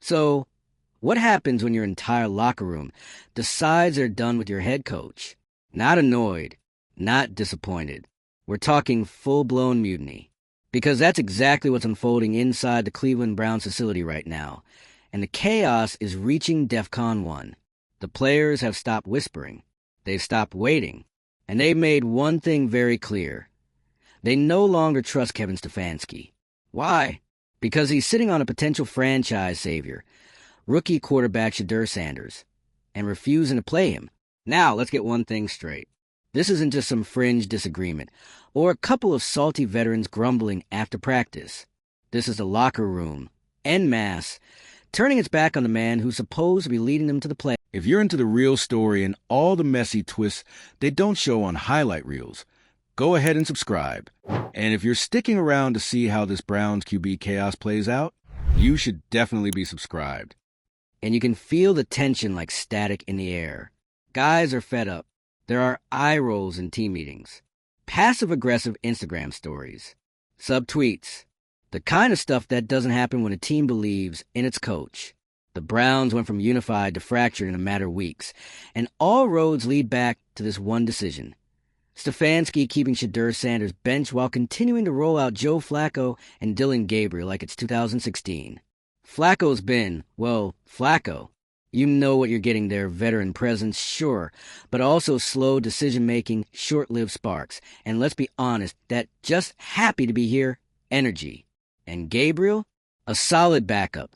So, what happens when your entire locker room decides they're done with your head coach? Not annoyed, not disappointed. We're talking full-blown mutiny. Because that's exactly what's unfolding inside the Cleveland Browns facility right now. And the chaos is reaching DEFCON 1. The players have stopped whispering. They've stopped waiting. And they've made one thing very clear. They no longer trust Kevin Stefanski. Why? Because he's sitting on a potential franchise savior, rookie quarterback Shaduer Sanders, and refusing to play him. Now, let's get one thing straight. This isn't just some fringe disagreement, or a couple of salty veterans grumbling after practice. This is the locker room, en masse, turning its back on the man who's supposed to be leading them to the play. If you're into the real story and all the messy twists they don't show on highlight reels, go ahead and subscribe. And if you're sticking around to see how this Browns QB chaos plays out, you should definitely be subscribed. And you can feel the tension like static in the air. Guys are fed up. There are eye rolls in team meetings, passive-aggressive Instagram stories, sub-tweets, the kind of stuff that doesn't happen when a team believes in its coach. The Browns went from unified to fractured in a matter of weeks, and all roads lead back to this one decision. Stefanski keeping Shaduer Sanders bench while continuing to roll out Joe Flacco and Dylan Gabriel like it's 2016. Flacco's been, well, Flacco. You know what you're getting there, veteran presence, sure, but also slow decision-making, short-lived sparks, and let's be honest, that just happy to be here, energy. And Gabriel? A solid backup,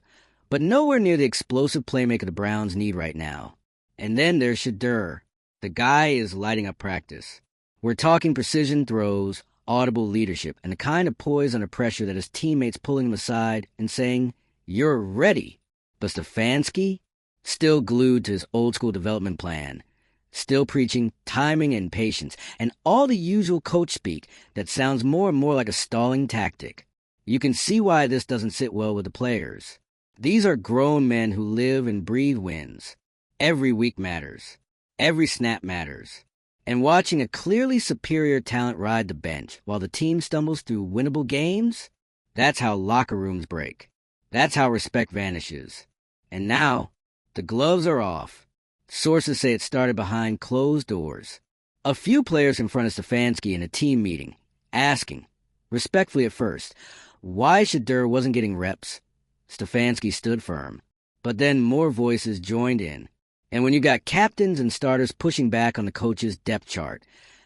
but nowhere near the explosive playmaker the Browns need right now. And then there's Shedeur. The guy is lighting up practice. We're talking precision throws, audible leadership, and the kind of poise under pressure that his teammates pulling him aside and saying, "You're ready." But Stefanski? Still glued to his old-school development plan, still preaching timing and patience, and all the usual coach speak that sounds more and more like a stalling tactic. You can see why this doesn't sit well with the players. These are grown men who live and breathe wins. Every week matters. Every snap matters. And watching a clearly superior talent ride the bench while the team stumbles through winnable games, that's how locker rooms break. That's how respect vanishes. And now, the gloves are off. Sources say it started behind closed doors. A few players confronted Stefanski in a team meeting, asking, respectfully at first, why Shedeur wasn't getting reps. Stefanski stood firm. But then more voices joined in. And when you got captains and starters pushing back on the coach's depth chart,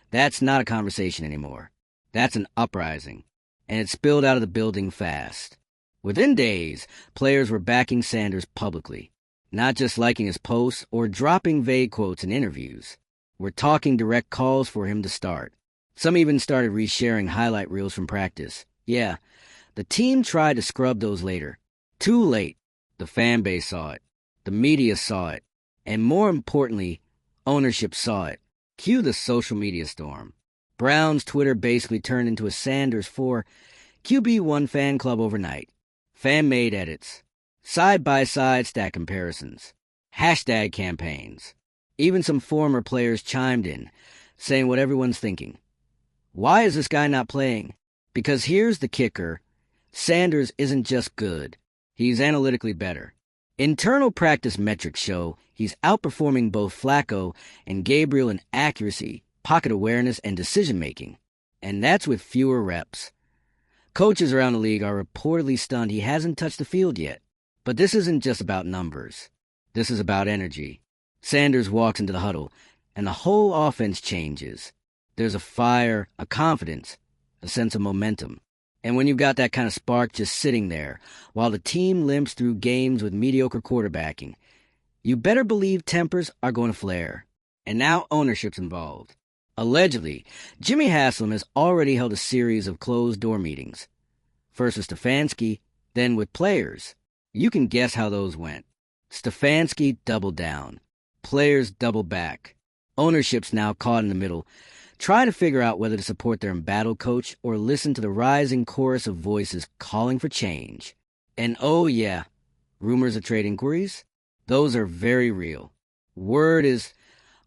that's not a conversation anymore. That's an uprising. And it spilled out of the building fast. Within days, players were backing Sanders publicly. Not just liking his posts or dropping vague quotes in interviews. We're talking direct calls for him to start. Some even started resharing highlight reels from practice. Yeah, the team tried to scrub those later. Too late. The fan base saw it. The media saw it. And more importantly, ownership saw it. Cue the social media storm. Brown's Twitter basically turned into a Sanders for QB1 fan club overnight. Fan-made edits. Side-by-side stat comparisons, hashtag campaigns. Even some former players chimed in, saying what everyone's thinking. Why is this guy not playing? Because here's the kicker. Sanders isn't just good. He's analytically better. Internal practice metrics show he's outperforming both Flacco and Gabriel in accuracy, pocket awareness, and decision-making. And that's with fewer reps. Coaches around the league are reportedly stunned he hasn't touched the field yet. But this isn't just about numbers. This is about energy. Sanders walks into the huddle, and the whole offense changes. There's a fire, a confidence, a sense of momentum. And when you've got that kind of spark just sitting there, while the team limps through games with mediocre quarterbacking, you better believe tempers are going to flare. And now ownership's involved. Allegedly, Jimmy Haslam has already held a series of closed-door meetings. First with Stefanski, then with players. You can guess how those went. Stefanski doubled down. Players doubled back. Ownership's now caught in the middle, trying to figure out whether to support their embattled coach or listen to the rising chorus of voices calling for change. And oh yeah, rumors of trade inquiries? Those are very real. Word is,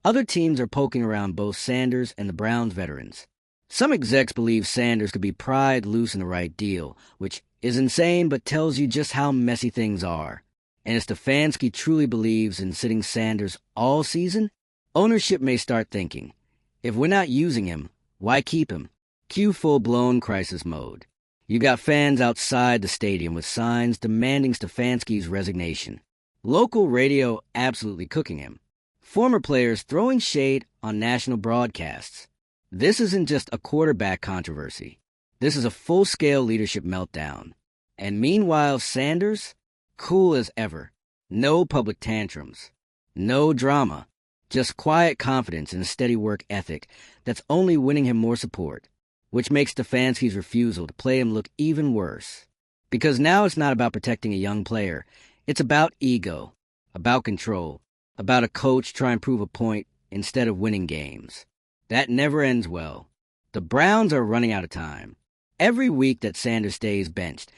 other teams are poking around both Sanders and the Browns veterans. Some execs believe Sanders could be pried loose in the right deal, which is insane but tells you just how messy things are. And if Stefanski truly believes in sitting Sanders all season, ownership may start thinking, if we're not using him, why keep him? Cue full-blown crisis mode. You got fans outside the stadium with signs demanding Stefanski's resignation. Local radio absolutely cooking him. Former players throwing shade on national broadcasts. This isn't just a quarterback controversy. This is a full-scale leadership meltdown. And meanwhile, Sanders, cool as ever. No public tantrums. No drama. Just quiet confidence and a steady work ethic that's only winning him more support, which makes Stefanski's refusal to play him look even worse. Because now it's not about protecting a young player. It's about ego, about control, about a coach trying to prove a point instead of winning games. That never ends well. The Browns are running out of time. Every week that Sanders stays benched,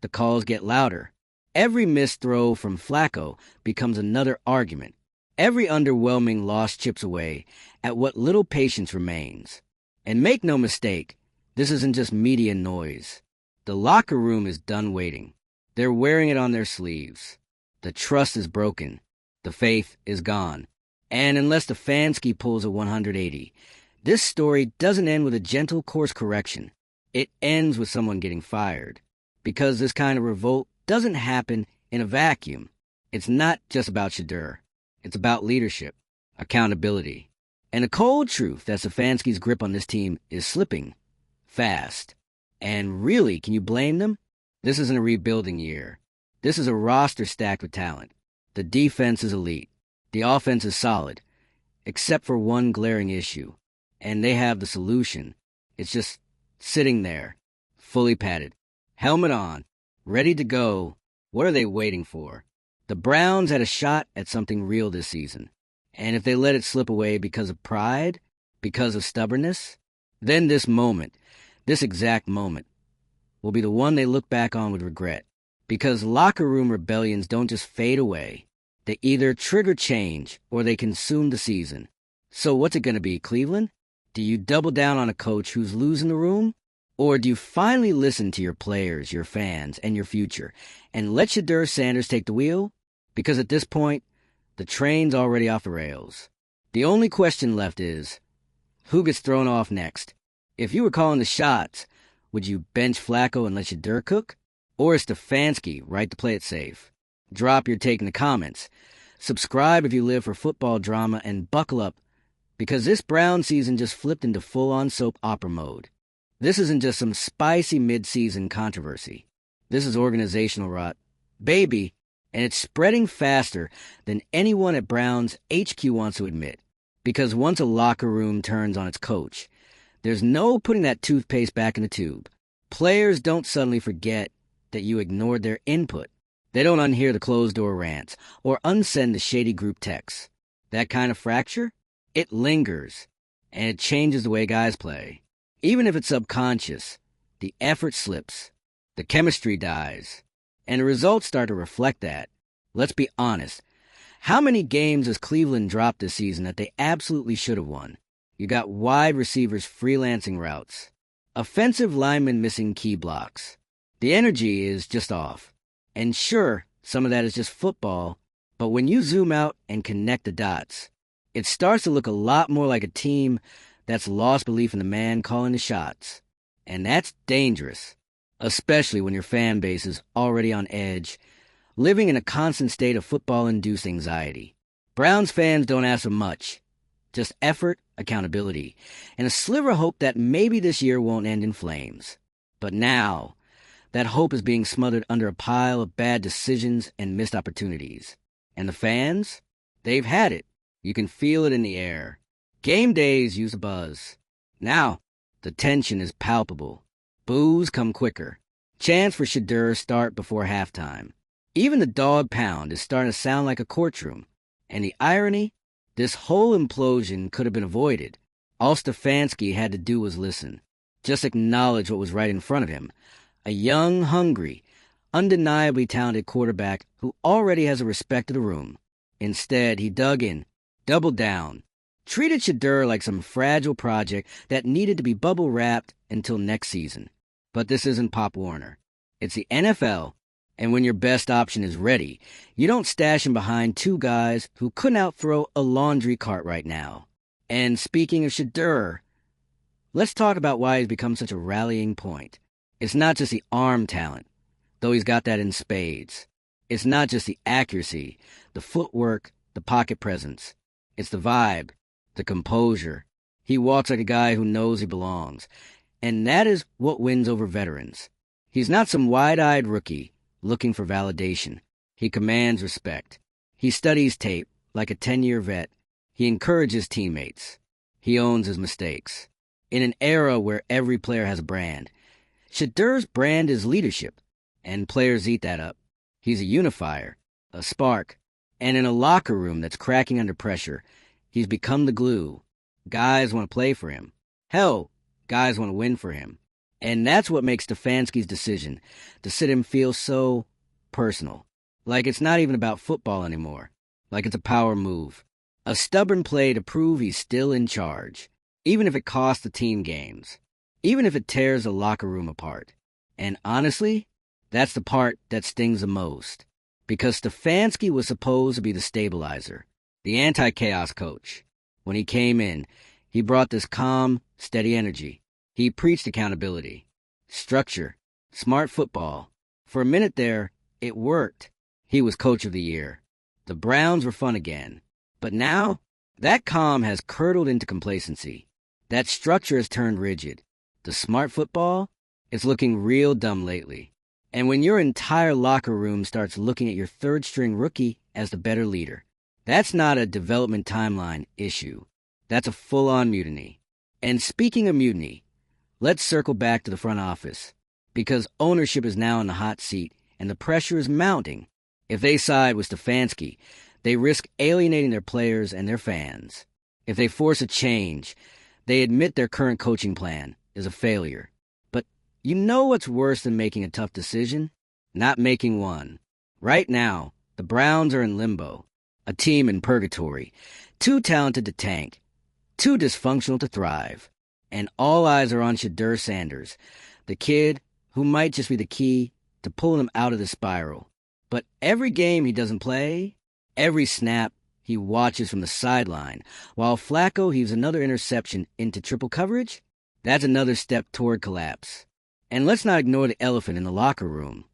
the calls get louder. Every missed throw from Flacco becomes another argument. Every underwhelming loss chips away at what little patience remains. And make no mistake, this isn't just media noise. The locker room is done waiting. They're wearing it on their sleeves. The trust is broken. The faith is gone. And unless Stefanski pulls a 180, this story doesn't end with a gentle course correction. It ends with someone getting fired. Because this kind of revolt doesn't happen in a vacuum. It's not just about Shedeur. It's about leadership, accountability, and the cold truth that Stefanski's grip on this team is slipping fast. And really, can you blame them? This isn't a rebuilding year. This is a roster stacked with talent. The defense is elite. The offense is solid, except for one glaring issue. And they have the solution. It's just sitting there, fully padded, helmet on, ready to go. What are they waiting for? The Browns had a shot at something real this season. And if they let it slip away because of pride, because of stubbornness, then this moment, this exact moment, will be the one they look back on with regret. Because locker room rebellions don't just fade away. They either trigger change or they consume the season. So what's it going to be, Cleveland? Do you double down on a coach who's losing the room? Or do you finally listen to your players, your fans, and your future, and let Shaduer Sanders take the wheel? Because at this point, the train's already off the rails. The only question left is, who gets thrown off next? If you were calling the shots, would you bench Flacco and let Shedeur cook? Or is Stefanski right to play it safe? Drop your take in the comments. Subscribe if you live for football drama, and buckle up, because this Brown season just flipped into full-on soap opera mode. This isn't just some spicy mid-season controversy. This is organizational rot. Baby, and it's spreading faster than anyone at Brown's HQ wants to admit. Because once a locker room turns on its coach, there's no putting that toothpaste back in the tube. Players don't suddenly forget that you ignored their input. They don't unhear the closed-door rants or unsend the shady group texts. That kind of fracture, it lingers, and it changes the way guys play. Even if it's subconscious, the effort slips, the chemistry dies, and the results start to reflect that. Let's be honest. How many games has Cleveland dropped this season that they absolutely should have won? You got wide receivers freelancing routes, offensive linemen missing key blocks. The energy is just off. And sure, some of that is just football, but when you zoom out and connect the dots, it starts to look a lot more like a team that's lost belief in the man calling the shots. And that's dangerous, especially when your fan base is already on edge, living in a constant state of football-induced anxiety. Browns fans don't ask for much, just effort, accountability, and a sliver of hope that maybe this year won't end in flames. But now, that hope is being smothered under a pile of bad decisions and missed opportunities. And the fans? They've had it. You can feel it in the air. Game days use a buzz. Now, the tension is palpable. Boos come quicker. Chants for Shedeur start before halftime. Even the dog pound is starting to sound like a courtroom. And the irony? This whole implosion could have been avoided. All Stefanski had to do was listen. Just acknowledge what was right in front of him. A young, hungry, undeniably talented quarterback who already has a respect of the room. Instead, he dug in, doubled down, treated Shedeur like some fragile project that needed to be bubble-wrapped until next season. But this isn't Pop Warner. It's the NFL, And when your best option is ready, you don't stash him behind two guys who couldn't outthrow a laundry cart right now. And speaking of Shedeur, let's talk about why he's become such a rallying point. It's not just the arm talent, though he's got that in spades. It's not just the accuracy, the footwork, the pocket presence. It's the vibe, the composure. He walks like a guy who knows he belongs. And that is what wins over veterans. He's not some wide-eyed rookie looking for validation. He commands respect. He studies tape like a 10-year vet. He encourages teammates. He owns his mistakes. In an era where every player has a brand, Shadeur's brand is leadership, and players eat that up. He's a unifier, a spark, and in a locker room that's cracking under pressure, he's become the glue. Guys want to play for him. Hell, guys want to win for him. And that's what makes Stefanski's decision to sit him feel so personal. Like it's not even about football anymore. Like it's a power move. A stubborn play to prove he's still in charge. Even if it costs the team games. Even if it tears the locker room apart. And honestly, that's the part that stings the most. Because Stefanski was supposed to be the stabilizer. The anti-chaos coach. When he came in, he brought this calm, steady energy. He preached accountability, structure, smart football. For a minute there, it worked. He was coach of the year. The Browns were fun again. But now, that calm has curdled into complacency. That structure has turned rigid. The smart football is looking real dumb lately. And when your entire locker room starts looking at your third-string rookie as the better leader, that's not a development timeline issue. That's a full-on mutiny. And speaking of mutiny, let's circle back to the front office, because ownership is now in the hot seat and the pressure is mounting. If they side with Stefanski, they risk alienating their players and their fans. If they force a change, they admit their current coaching plan is a failure. But you know what's worse than making a tough decision? Not making one. Right now, the Browns are in limbo, a team in purgatory, too talented to tank, too dysfunctional to thrive. And all eyes are on Shaduer Sanders, the kid who might just be the key to pulling him out of the spiral. But every game he doesn't play, every snap he watches from the sideline, while Flacco heaves another interception into triple coverage, that's another step toward collapse. And let's not ignore the elephant in the locker room.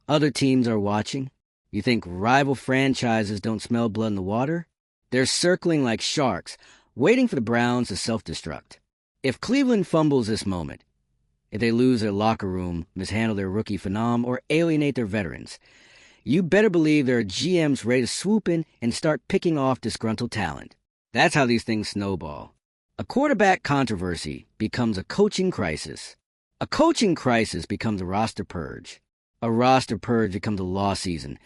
Other teams are watching. You think rival franchises don't smell blood in the water? They're circling like sharks, waiting for the Browns to self-destruct. If Cleveland fumbles this moment, if they lose their locker room, mishandle their rookie phenom, or alienate their veterans, you better believe there are GMs ready to swoop in and start picking off disgruntled talent. That's how these things snowball. A quarterback controversy becomes a coaching crisis. A coaching crisis becomes a roster purge. A roster purge becomes a lost season.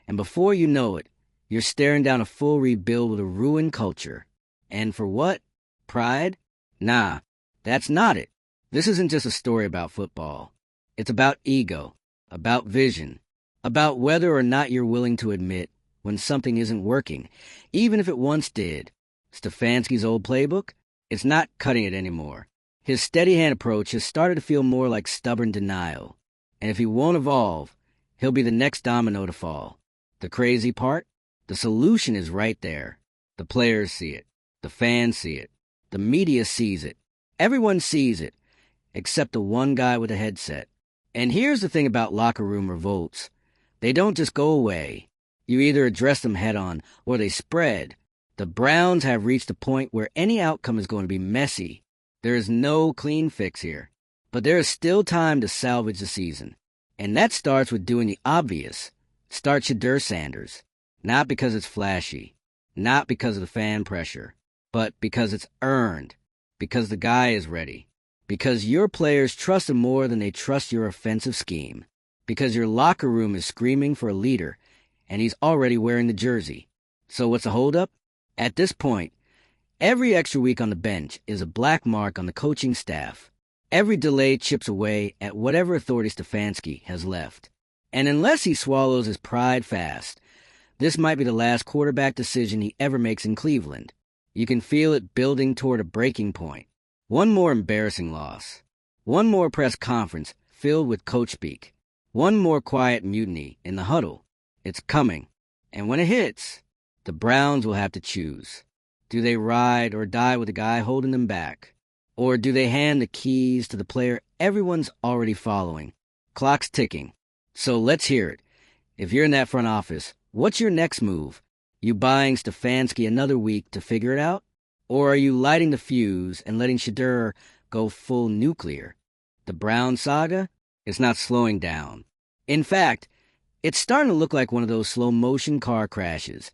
And before you know it, you're staring down a full rebuild with a ruined culture. And for what? Pride? Nah. That's not it. This isn't just a story about football. It's about ego, about vision, about whether or not you're willing to admit when something isn't working, even if it once did. Stefanski's old playbook? It's not cutting it anymore. His steady-hand approach has started to feel more like stubborn denial. And if he won't evolve, he'll be the next domino to fall. The crazy part? The solution is right there. The players see it. The fans see it. The media sees it. Everyone sees it, except the one guy with a headset. And here's the thing about locker room revolts. They don't just go away. You either address them head-on, or they spread. The Browns have reached a point where any outcome is going to be messy. There is no clean fix here. But there is still time to salvage the season. And that starts with doing the obvious. Start Shaduer Sanders. Not because it's flashy. Not because of the fan pressure. But because it's earned. Because the guy is ready. Because your players trust him more than they trust your offensive scheme. Because your locker room is screaming for a leader, and he's already wearing the jersey. So what's the holdup? At this point, every extra week on the bench is a black mark on the coaching staff. Every delay chips away at whatever authority Stefanski has left. And unless he swallows his pride fast, this might be the last quarterback decision he ever makes in Cleveland. You can feel it building toward a breaking point. One more embarrassing loss. One more press conference filled with coach speak. One more quiet mutiny in the huddle. It's coming. And when it hits, the Browns will have to choose. Do they ride or die with the guy holding them back? Or do they hand the keys to the player everyone's already following? Clock's ticking. So let's hear it. If you're in that front office, what's your next move? You buying Stefanski another week to figure it out? Or are you lighting the fuse and letting Shedeur go full nuclear? The Brown saga? It's not slowing down. In fact, it's starting to look like one of those slow-motion car crashes.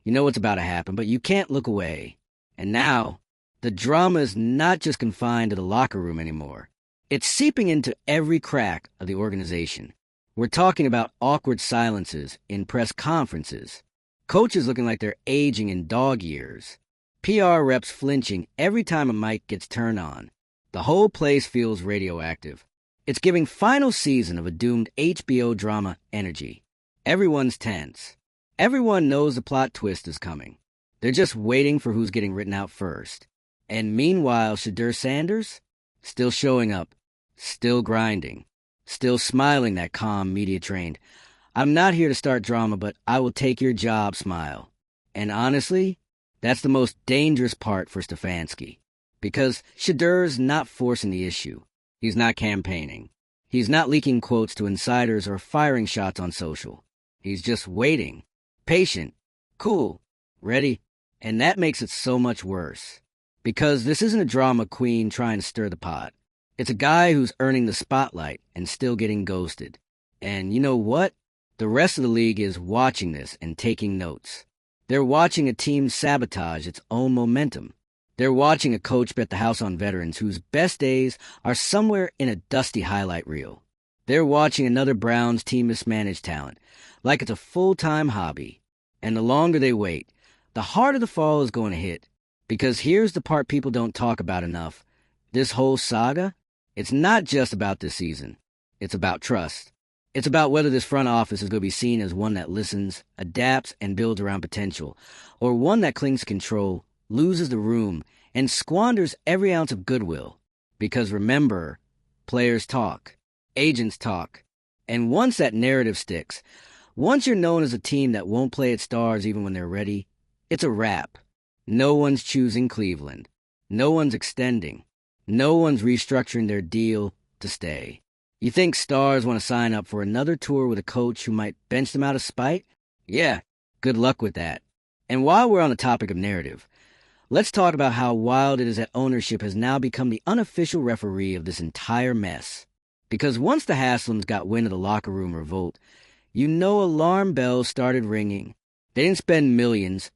You know what's about to happen, but you can't look away. And now, the drama is not just confined to the locker room anymore. It's seeping into every crack of the organization. We're talking about awkward silences in press conferences, coaches looking like they're aging in dog years, PR reps flinching every time a mic gets turned on. The whole place feels radioactive. It's giving final season of a doomed HBO drama energy. Everyone's tense. Everyone knows the plot twist is coming. They're just waiting for who's getting written out first. And meanwhile, Shaduer Sanders? Still showing up. Still grinding. Still smiling that calm media-trained, "I'm not here to start drama, but I will take your job" smile. And honestly, that's the most dangerous part for Stefanski. Because Shadeur's not forcing the issue. He's not campaigning. He's not leaking quotes to insiders or firing shots on social. He's just waiting. Patient. Cool. Ready. And that makes it so much worse. Because this isn't a drama queen trying to stir the pot. It's a guy who's earning the spotlight and still getting ghosted. And you know what? The rest of the league is watching this and taking notes. They're watching a team sabotage its own momentum. They're watching a coach bet the house on veterans whose best days are somewhere in a dusty highlight reel. They're watching another Browns team mismanage talent, like it's a full-time hobby. And the longer they wait, the harder the fall is going to hit. Because here's the part people don't talk about enough. This whole saga, it's not just about this season. It's about trust. It's about whether this front office is going to be seen as one that listens, adapts, and builds around potential, or one that clings to control, loses the room, and squanders every ounce of goodwill. Because remember, players talk, agents talk, and once that narrative sticks, once you're known as a team that won't play its stars even when they're ready, it's a wrap. No one's choosing Cleveland. No one's extending. No one's restructuring their deal to stay. You think stars want to sign up for another tour with a coach who might bench them out of spite? Yeah, good luck with that. And while we're on the topic of narrative, let's talk about how wild it is that ownership has now become the unofficial referee of this entire mess. Because once the Haslams got wind of the locker room revolt, you know alarm bells started ringing. They didn't spend millions,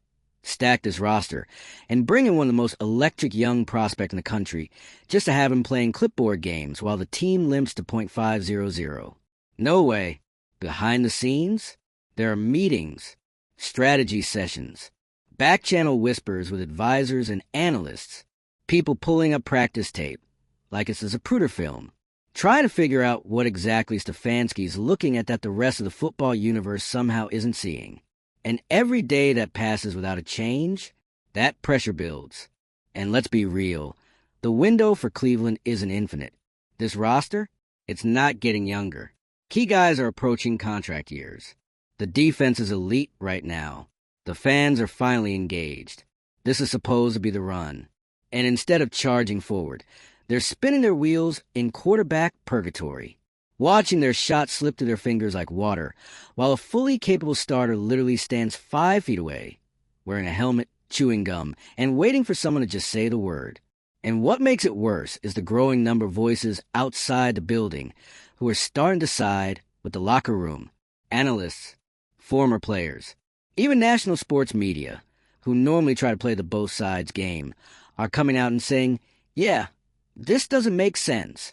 stack this roster, and bring in one of the most electric young prospects in the country just to have him playing clipboard games while the team limps to .500. No way. Behind the scenes, there are meetings, strategy sessions, back-channel whispers with advisors and analysts, people pulling up practice tape, like it's a Zapruder film, trying to figure out what exactly Stefanski's looking at that the rest of the football universe somehow isn't seeing. And every day that passes without a change, that pressure builds. And let's be real, the window for Cleveland isn't infinite. This roster, it's not getting younger. Key guys are approaching contract years. The defense is elite right now. The fans are finally engaged. This is supposed to be the run. And instead of charging forward, they're spinning their wheels in quarterback purgatory, watching their shots slip through their fingers like water, while a fully capable starter literally stands 5 feet away, wearing a helmet, chewing gum, and waiting for someone to just say the word. And what makes it worse is the growing number of voices outside the building who are starting to side with the locker room, analysts, former players, even national sports media, who normally try to play the both sides game, are coming out and saying, yeah, this doesn't make sense.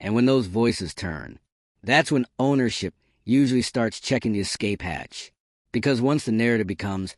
And when those voices turn, that's when ownership usually starts checking the escape hatch. Because once the narrative becomes,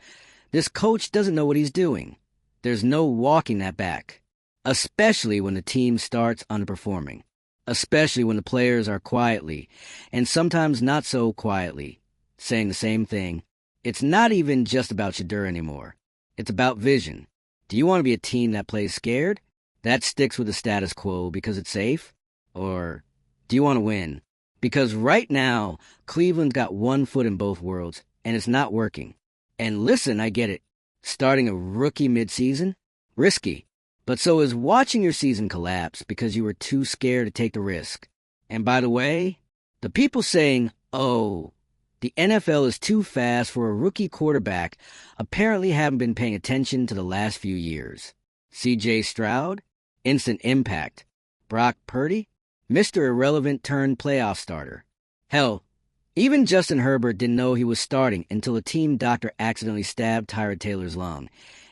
this coach doesn't know what he's doing, there's no walking that back. Especially when the team starts underperforming. Especially when the players are quietly, and sometimes not so quietly, saying the same thing. It's not even just about Shedeur anymore. It's about vision. Do you want to be a team that plays scared? That sticks with the status quo because it's safe? Or do you want to win? Because right now, Cleveland's got one foot in both worlds, and it's not working. And listen, I get it. Starting a rookie midseason? Risky. But so is watching your season collapse because you were too scared to take the risk. And by the way, the people saying, oh, the NFL is too fast for a rookie quarterback apparently haven't been paying attention to the last few years. C.J. Stroud? Instant impact. Brock Purdy? Mr. Irrelevant turned playoff starter. Hell, even Justin Herbert didn't know he was starting until a team doctor accidentally stabbed Tyrod Taylor's lung,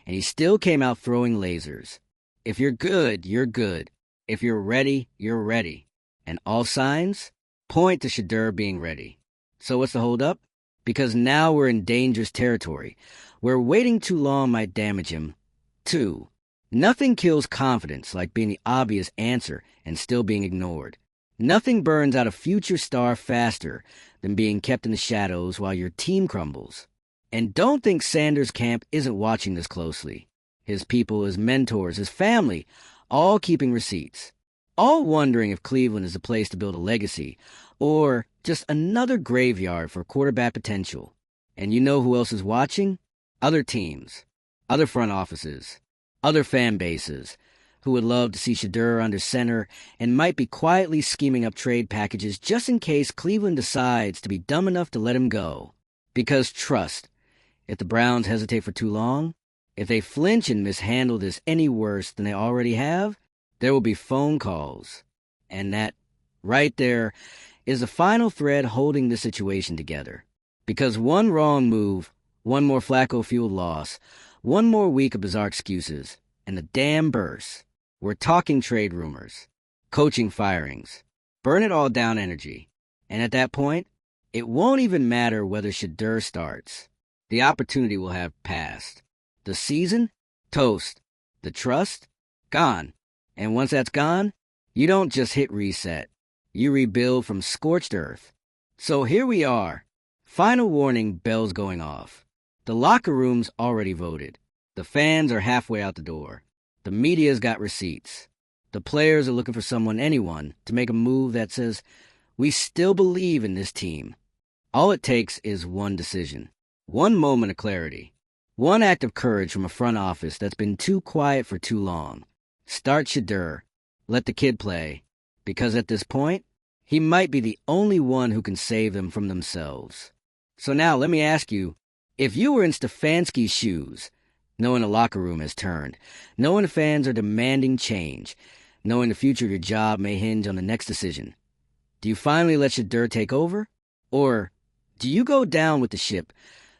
and he still came out throwing lasers. If you're good, you're good. If you're ready, you're ready. And all signs point to Shedeur being ready. So what's the holdup? Because now we're in dangerous territory, where waiting too long might damage him. 2. Nothing kills confidence like being the obvious answer and still being ignored. Nothing burns out a future star faster than being kept in the shadows while your team crumbles. And don't think Sanders' camp isn't watching this closely. His people, his mentors, his family, all keeping receipts. All wondering if Cleveland is a place to build a legacy, or just another graveyard for quarterback potential. And you know who else is watching? Other teams, other front offices, other fan bases, who would love to see Shedeur under center and might be quietly scheming up trade packages just in case Cleveland decides to be dumb enough to let him go. Because trust, if the Browns hesitate for too long, if they flinch and mishandle this any worse than they already have, there will be phone calls. And that, right there, is the final thread holding the situation together. Because one wrong move, one more Flacco-fueled loss, one more week of bizarre excuses, and the dam bursts. We're talking trade rumors, coaching firings, burn it all down energy. And at that point, it won't even matter whether Shedeur starts. The opportunity will have passed. The season? Toast. The trust? Gone. And once that's gone, you don't just hit reset. You rebuild from scorched earth. So here we are. Final warning bells going off. The locker room's already voted. The fans are halfway out the door. The media's got receipts. The players are looking for anyone, to make a move that says, we still believe in this team. All it takes is one decision. One moment of clarity. One act of courage from a front office that's been too quiet for too long. Start Shedeur. Let the kid play. Because at this point, he might be the only one who can save them from themselves. So now let me ask you, if you were in Stefanski's shoes, knowing the locker room has turned, knowing the fans are demanding change, knowing the future of your job may hinge on the next decision, do you finally let Shedeur take over? Or do you go down with the ship,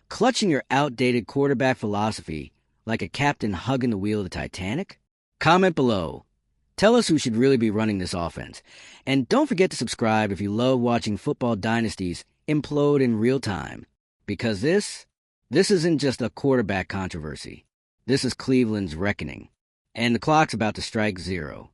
clutching your outdated quarterback philosophy like a captain hugging the wheel of the Titanic? Comment below. Tell us who should really be running this offense. And don't forget to subscribe if you love watching football dynasties implode in real time. Because this isn't just a quarterback controversy. This is Cleveland's reckoning. And the clock's about to strike 0.